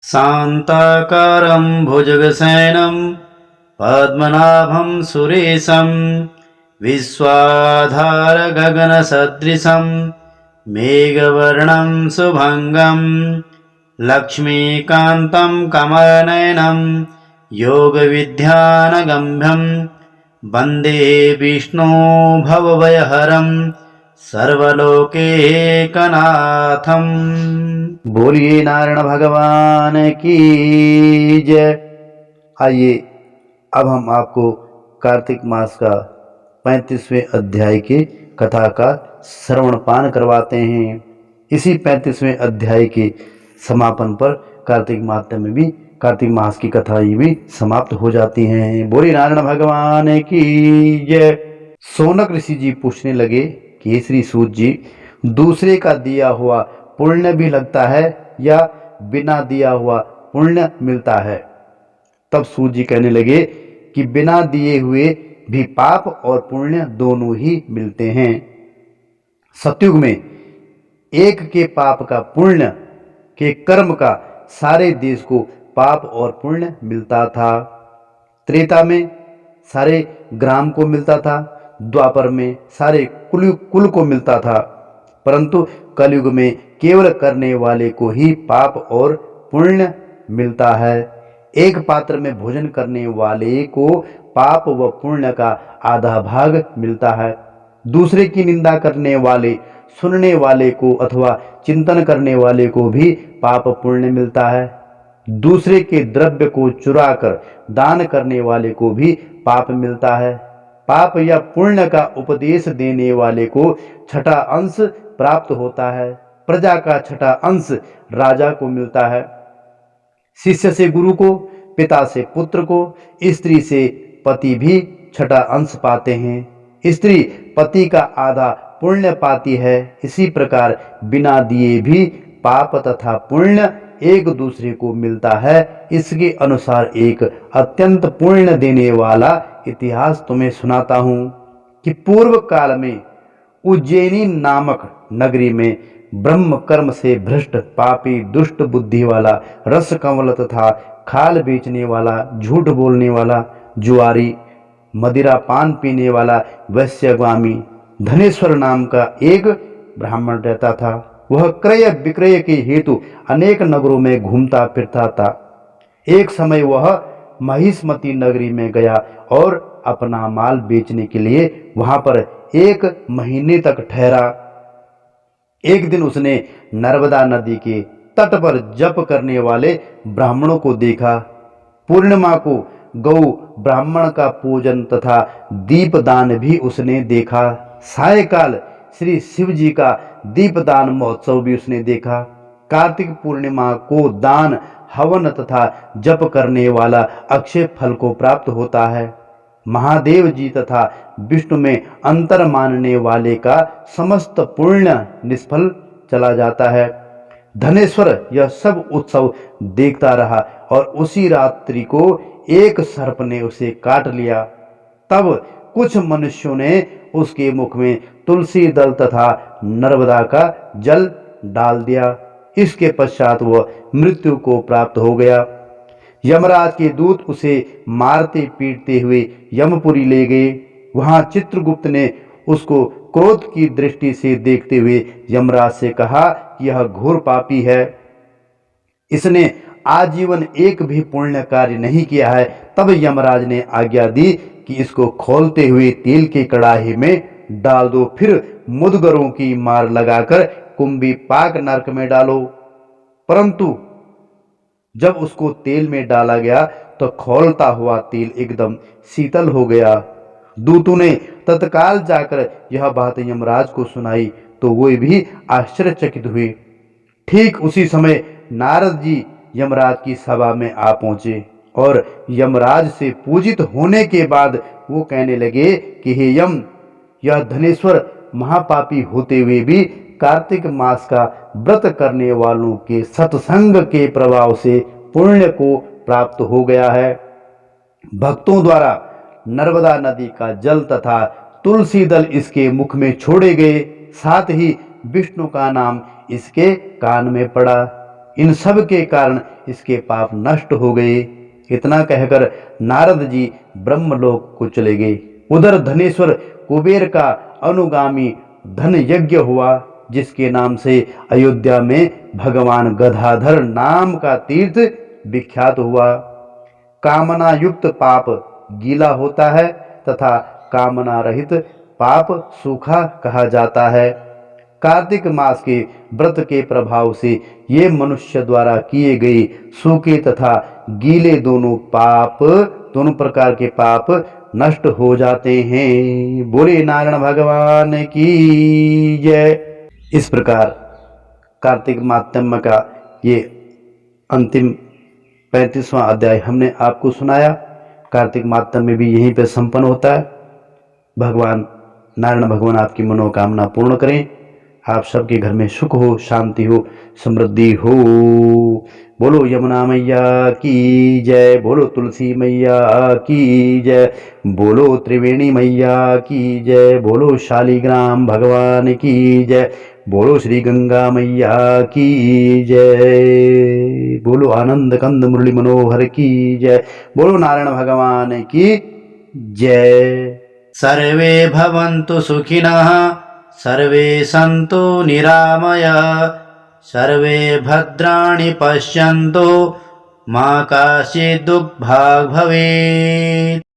शान्ताकारं भुजगशयनं पद्मनाभं सुरेशं विश्वाधारगगनसदृशं मेघवर्णं शुभङ्गं लक्ष्मीकान्तं कमलनयनं योगविद्यानगम्यं वन्दे विष्णु भवभयहरं सर्वलोकैकनाथं। बोलिए नारायण भगवान की जय। आइए अब हम आपको कार्तिक मास का 35वें अध्याय की कथा का श्रवण पान करवाते हैं। इसी 35वें अध्याय के समापन पर कार्तिक मास की कथा भी समाप्त हो जाती हैं। बोलिए नारायण भगवान की जय। शौनक ऋषि जी पूछने लगे, केसरी सूत जी, दूसरे का दिया हुआ पुण्य भी लगता है या बिना दिया हुआ पुण्य मिलता है? तब सूत जी कहने लगे कि बिना दिए हुए भी पाप और पुण्य दोनों ही मिलते हैं। सतयुग में एक के पाप का, पुण्य के कर्म का सारे देश को पाप और पुण्य मिलता था। त्रेता में सारे ग्राम को मिलता था, द्वापर में सारे कुल को मिलता था, परंतु कलयुग में केवल करने वाले को ही पाप और पुण्य मिलता है। एक पात्र में भोजन करने वाले को पाप व पुण्य का आधा भाग मिलता है। दूसरे की निंदा करने वाले, सुनने वाले को अथवा चिंतन करने वाले को भी पाप पुण्य मिलता है। दूसरे के द्रव्य को चुरा कर दान करने वाले को भी पाप मिलता है। पाप या पुण्य का उपदेश देने वाले को छठा अंश प्राप्त होता है। प्रजा का छठा अंश राजा को मिलता है। शिष्य से गुरु को, पिता से पुत्र को, स्त्री से पति भी छठा अंश पाते हैं। स्त्री पति का आधा पुण्य पाती है। इसी प्रकार बिना दिए भी पाप तथा पुण्य एक दूसरे को मिलता है। इसके अनुसार एक अत्यंत पुण्य देने वाला इतिहास तुम्हें सुनाता हूं कि पूर्व काल में उज्जैनी नामक नगरी में ब्रह्म कर्म से भ्रष्ट, पापी, दुष्ट बुद्धि वाला, रस कंवल तथा खाल बेचने वाला, झूठ बोलने वाला, जुआरी, मदिरा पान पीने वाला, वैश्यगामी धनेश्वर नाम का एक ब्राह्मण रहता था। वह क्रय विक्रय के हेतु अनेक नगरों में घूमता फिरता था। एक समय वह महिष्मती नगरी में गया और अपना माल बेचने के लिए वहां पर 1 महीने तक ठहरा। एक दिन उसने नर्मदा नदी के तट पर जप करने वाले ब्राह्मणों को देखा। पूर्णिमा को गौ ब्राह्मण का पूजन तथा दीपदान भी उसने देखा। सायकाल श्री शिव जी का दीपदान महोत्सव भी उसने देखा। कार्तिक पूर्णिमा को दान, हवन तथा जप करने वाला अक्षय फल को प्राप्त होता है। महादेव जी तथा विष्णु में अंतर मानने वाले का समस्त पुण्य निष्फल चला जाता है। धनेश्वर यह सब उत्सव देखता रहा और उसी रात्रि को एक सर्प ने उसे काट लिया। तब कुछ मनुष्यों ने उसके मुख में तुलसी दल तथा नर्मदा का जल डाल दिया। इसके पश्चात वह मृत्यु को प्राप्त हो गया। यमराज के दूत उसे मारते पीटते हुए यमपुरी ले गए। वहां चित्रगुप्त ने उसको क्रोध की दृष्टि से देखते हुए यमराज से कहा कि यह घोर पापी है, इसने आजीवन एक भी पुण्य कार्य नहीं किया है। तब यमराज ने आज्ञा दी कि इसको खोलते हुए तेल की कड़ाही में डाल दो, फिर मुदगरों की मार लगाकर कुंभी पाक नरक में डालो। परंतु जब उसको तेल में डाला गया तो खौलता हुआ तेल एकदम शीतल हो गया। दूतों ने तत्काल जाकर यह बात यमराज को सुनाई तो वे भी आश्चर्यचकित हुए। ठीक उसी समय नारद जी यमराज की सभा में आ पहुंचे और यमराज से पूजित होने के बाद वो कहने लगे कि हे यम, यह धनेश्वर महापापी होते हुए भी कार्तिक मास का व्रत करने वालों के सत्संग के प्रभाव से पुण्य को प्राप्त हो गया है। भक्तों द्वारा नर्मदा नदी का जल तथा तुलसी दल इसके मुख में छोड़े गए, साथ ही विष्णु का नाम इसके कान में पड़ा। इन सब के कारण इसके पाप नष्ट हो गए। इतना कहकर नारद जी ब्रह्मलोक को चले गए। उधर धनेश्वर कुबेर का अनुगामी धन यज्ञ हुआ, जिसके नाम से अयोध्या में भगवान गदाधर नाम का तीर्थ विख्यात हुआ। कामना युक्त पाप गीला होता है तथा कामना रहित पाप सूखा कहा जाता है। कार्तिक मास के व्रत के प्रभाव से ये मनुष्य द्वारा किए गए सूखे तथा गीले दोनों प्रकार के पाप नष्ट हो जाते हैं। बोले नारायण भगवान की जय। इस प्रकार कार्तिक माहात्म्य का ये अंतिम 35वां अध्याय हमने आपको सुनाया। कार्तिक माहात्म्य भी यहीं पे संपन्न होता है। भगवान नारायण भगवान आपकी मनोकामना पूर्ण करें। आप सबके घर में सुख हो, शांति हो, समृद्धि हो। बोलो यमुना मैया की जय, बोलो तुलसी मैया की जय, बोलो त्रिवेणी मैया की जय, बोलो शालिग्राम भगवान की जय, बोलो श्री गंगा मैया की जय, बोलो आनंद कंद मुरली मनोहर की जय, बोलो नारायण भगवान की जय। सर्वे भवन्तु सुखिनः, सर्वे सन्तु निरामयाः, सर्वे भद्राणि पश्यन्तु, मा कश्चित् दुःखभाग् भवेत्।